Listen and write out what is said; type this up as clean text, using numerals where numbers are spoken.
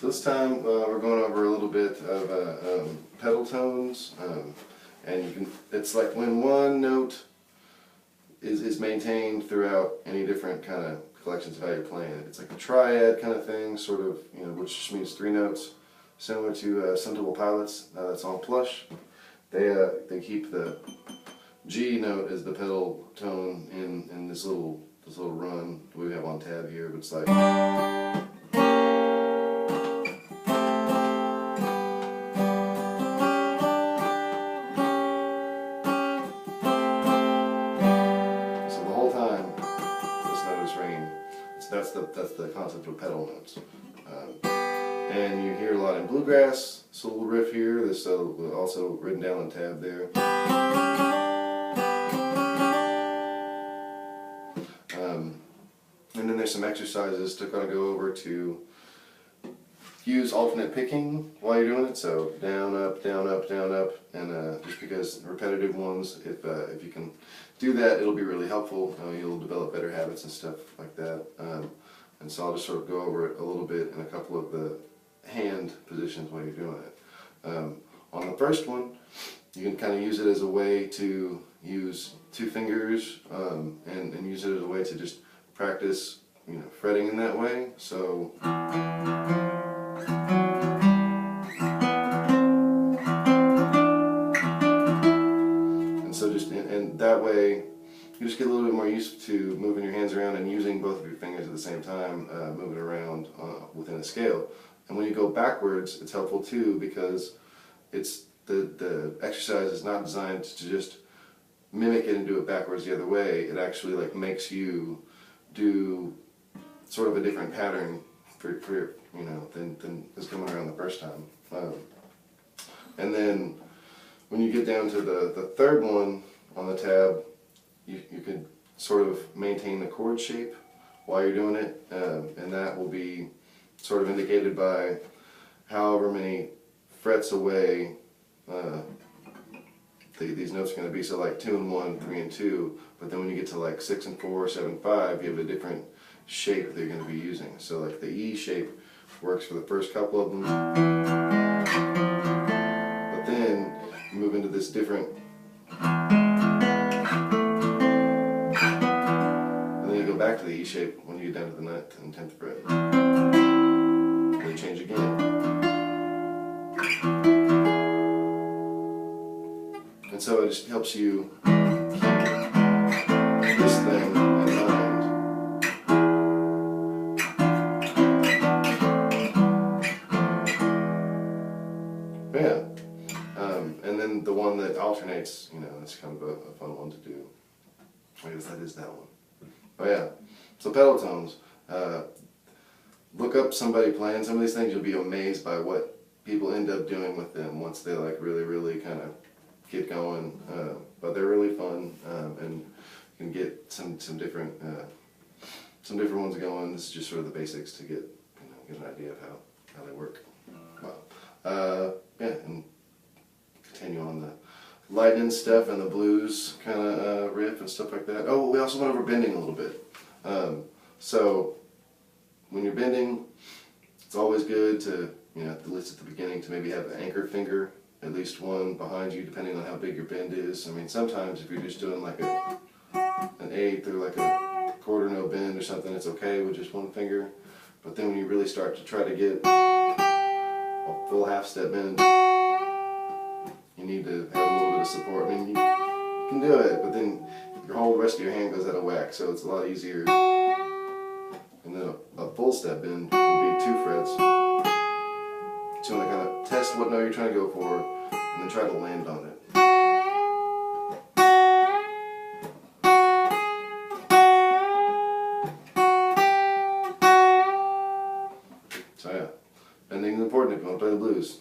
So this time we're going over a little bit of pedal tones, and you can. It's like when one note is maintained throughout any different kind of collections of how you're playing it. It's like a triad kind of thing, sort of, which just means 3 notes, similar to Stone Temple Pilots. That's on plush. They keep the G note as the pedal tone in this little run we have on tab here, but it's like. That's the concept of pedal notes. And you hear a lot in bluegrass. This little riff here, this also written down on tab there. And then there's some exercises to kind of go over to use alternate picking while you're doing it. So down, up, down, up, down, up, and just because repetitive ones, if you can do that, it'll be really helpful. You'll develop better habits and stuff like that. And so I'll just sort of go over it a little bit in a couple of the hand positions while you're doing it. On the first one, you can kind of use it as a way to use 2 fingers and use it as a way to just practice, fretting in that way. So. And so and that way, you just get a little bit more used to moving your hands around and using both of your fingers at the same time, moving around within a scale. And when you go backwards, it's helpful too, because it's the exercise is not designed to just mimic it and do it backwards the other way. It actually makes you do sort of a different pattern for than is coming around the first time. And then when you get down to the third one on the tab, you can sort of maintain the chord shape while you're doing it, and that will be sort of indicated by however many frets away these notes are going to be. So like 2 and 1, 3 and 2, but then when you get to like 6 and 4, 7, 5, you have a different shape that you're going to be using. So like the E shape works for the first couple of them, but then you move into this different. Back to the E shape when you get down to the 9th and 10th fret. Then change again. And so it just helps you keep this thing in mind. But yeah. And then the one that alternates, it's kind of a fun one to do. I guess that is that one. Oh yeah, so pedal tones. Look up somebody playing some of these things. You'll be amazed by what people end up doing with them once they really kind of get going. But they're really fun, and you can get some different ones going. This is just sort of the basics to get an idea of how they work. Wow. Yeah, and continue on the lightning stuff and the blues kind of riff and stuff like that. Oh, we also went over bending a little bit. So when you're bending, it's always good to, at least at the beginning, to maybe have an anchor finger, at least one behind you, depending on how big your bend is. I mean, sometimes if you're just doing like an 1/8 or like a 1/4 note bend or something, it's okay with just one finger. But then when you really start to try to get a full half-step bend, you need to have a little bit of support. I mean, you can do it, but then your whole rest of your hand goes out of whack, so it's a lot easier. And then a full step bend would be 2 frets. So you want to kind of test what note you're trying to go for, and then try to land on it. So yeah, bending is important if you want to play the blues.